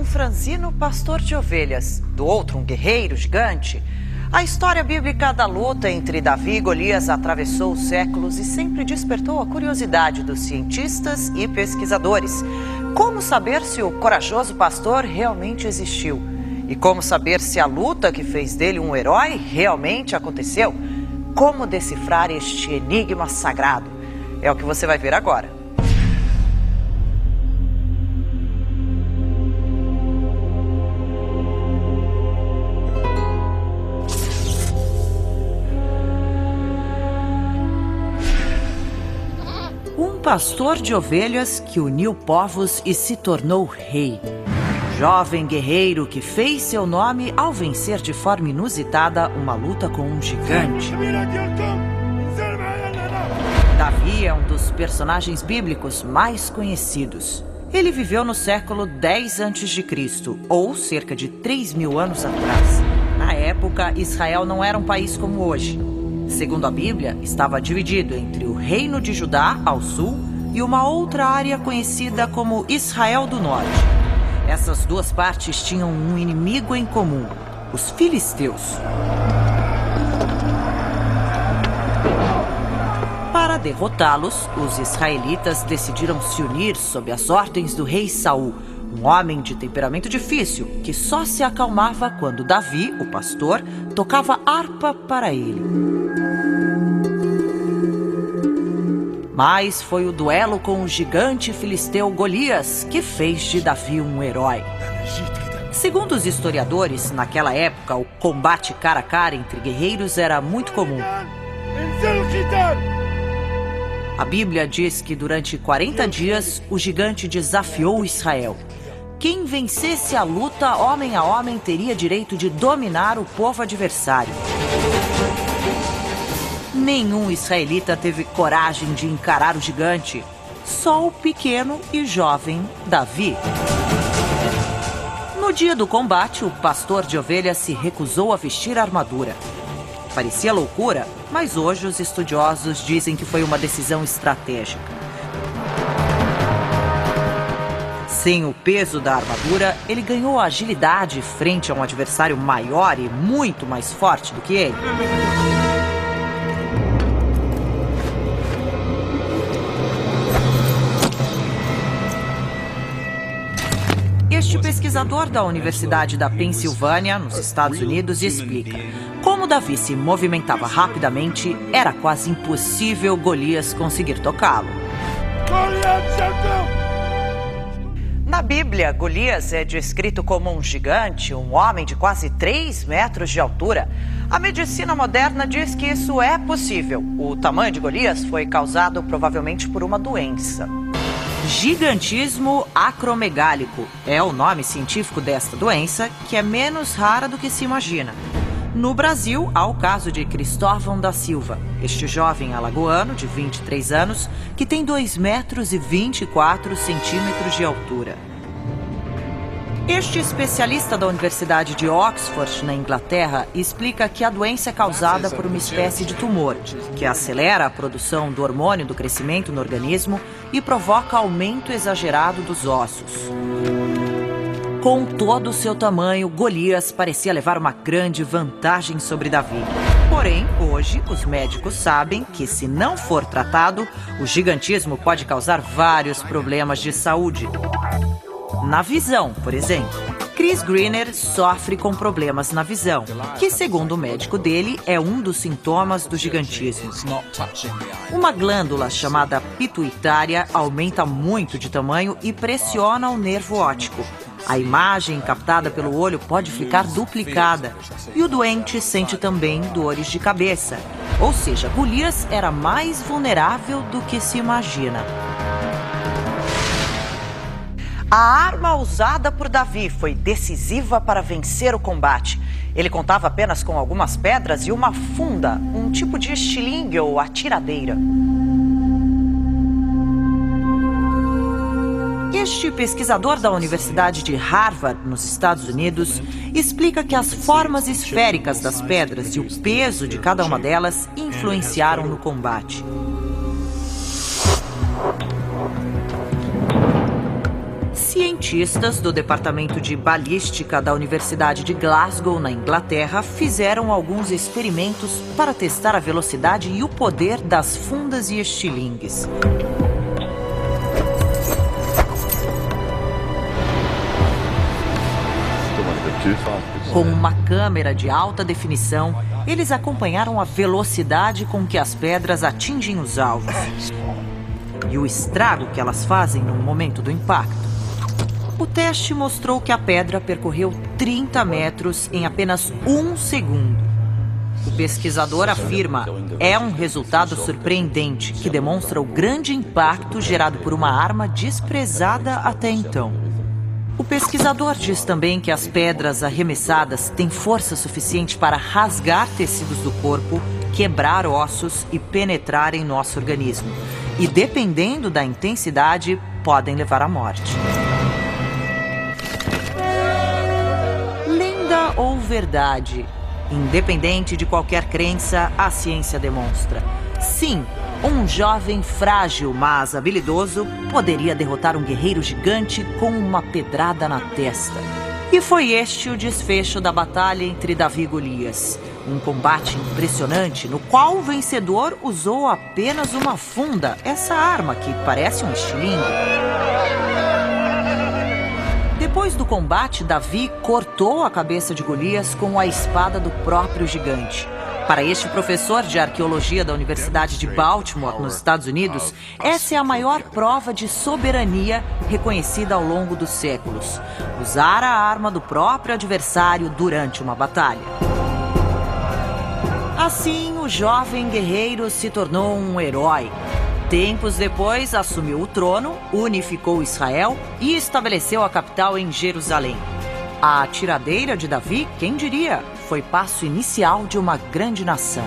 franzino pastor de ovelhas, do outro um guerreiro gigante, a história bíblica da luta entre Davi e Golias atravessou os séculos e sempre despertou a curiosidade dos cientistas e pesquisadores. Como saber se o corajoso pastor realmente existiu? E como saber se a luta que fez dele um herói realmente aconteceu? Como decifrar este enigma sagrado? É o que você vai ver agora. Um pastor de ovelhas que uniu povos e se tornou rei. Jovem guerreiro que fez seu nome ao vencer de forma inusitada uma luta com um gigante. Davi é um dos personagens bíblicos mais conhecidos. Ele viveu no século 10 a.C., ou cerca de 3.000 anos atrás. Na época, Israel não era um país como hoje. Segundo a Bíblia, estava dividido entre o Reino de Judá, ao sul, e uma outra área conhecida como Israel do Norte. Essas duas partes tinham um inimigo em comum: os filisteus. Para derrotá-los, os israelitas decidiram se unir sob as ordens do rei Saul, um homem de temperamento difícil que só se acalmava quando Davi, o pastor, tocava harpa para ele. Mas foi o duelo com o gigante filisteu Golias que fez de Davi um herói. Segundo os historiadores, naquela época, o combate cara a cara entre guerreiros era muito comum. A Bíblia diz que durante 40 dias o gigante desafiou Israel. Quem vencesse a luta homem a homem teria direito de dominar o povo adversário. Nenhum israelita teve coragem de encarar o gigante, só o pequeno e jovem Davi. No dia do combate, o pastor de ovelhas se recusou a vestir a armadura. Parecia loucura, mas hoje os estudiosos dizem que foi uma decisão estratégica. Sem o peso da armadura, ele ganhou agilidade frente a um adversário maior e muito mais forte do que ele. Este pesquisador da Universidade da Pensilvânia, nos Estados Unidos, explica: como Davi se movimentava rapidamente, era quase impossível Golias conseguir tocá-lo. Na Bíblia, Golias é descrito como um gigante, um homem de quase 3 metros de altura. A medicina moderna diz que isso é possível. O tamanho de Golias foi causado provavelmente por uma doença. Gigantismo acromegálico é o nome científico desta doença, que é menos rara do que se imagina. No Brasil, há o caso de Cristóvão da Silva, este jovem alagoano de 23 anos, que tem 2 metros e 24 centímetros de altura. Este especialista da Universidade de Oxford, na Inglaterra, explica que a doença é causada por uma espécie de tumor, que acelera a produção do hormônio do crescimento no organismo e provoca aumento exagerado dos ossos. Com todo o seu tamanho, Golias parecia levar uma grande vantagem sobre Davi. Porém, hoje, os médicos sabem que, se não for tratado, o gigantismo pode causar vários problemas de saúde. Na visão, por exemplo, Chris Greener sofre com problemas na visão, que, segundo o médico dele, é um dos sintomas do gigantismo. Uma glândula chamada pituitária aumenta muito de tamanho e pressiona o nervo óptico. A imagem captada pelo olho pode ficar duplicada e o doente sente também dores de cabeça. Ou seja, Golias era mais vulnerável do que se imagina. A arma usada por Davi foi decisiva para vencer o combate. Ele contava apenas com algumas pedras e uma funda, um tipo de estilingue ou atiradeira. Este pesquisador da Universidade de Harvard, nos Estados Unidos, explica que as formas esféricas das pedras e o peso de cada uma delas influenciaram no combate. Se Cientistas do Departamento de Balística da Universidade de Glasgow, na Inglaterra, fizeram alguns experimentos para testar a velocidade e o poder das fundas e estilingues. Com uma câmera de alta definição, eles acompanharam a velocidade com que as pedras atingem os alvos e o estrago que elas fazem no momento do impacto. O teste mostrou que a pedra percorreu 30 metros em apenas 1 segundo. O pesquisador afirma: é um resultado surpreendente que demonstra o grande impacto gerado por uma arma desprezada até então. O pesquisador diz também que as pedras arremessadas têm força suficiente para rasgar tecidos do corpo, quebrar ossos e penetrar em nosso organismo. E, dependendo da intensidade, podem levar à morte. Lenda ou verdade? Independente de qualquer crença, a ciência demonstra: sim, um jovem frágil, mas habilidoso, poderia derrotar um guerreiro gigante com uma pedrada na testa. E foi este o desfecho da batalha entre Davi e Golias. Um combate impressionante no qual o vencedor usou apenas uma funda, essa arma que parece um estilingue. Depois do combate, Davi cortou a cabeça de Golias com a espada do próprio gigante. Para este professor de arqueologia da Universidade de Baltimore, nos Estados Unidos, essa é a maior prova de soberania reconhecida ao longo dos séculos: usar a arma do próprio adversário durante uma batalha. Assim, o jovem guerreiro se tornou um herói. Tempos depois, assumiu o trono, unificou Israel e estabeleceu a capital em Jerusalém. A tiradeira de Davi, quem diria, foi passo inicial de uma grande nação.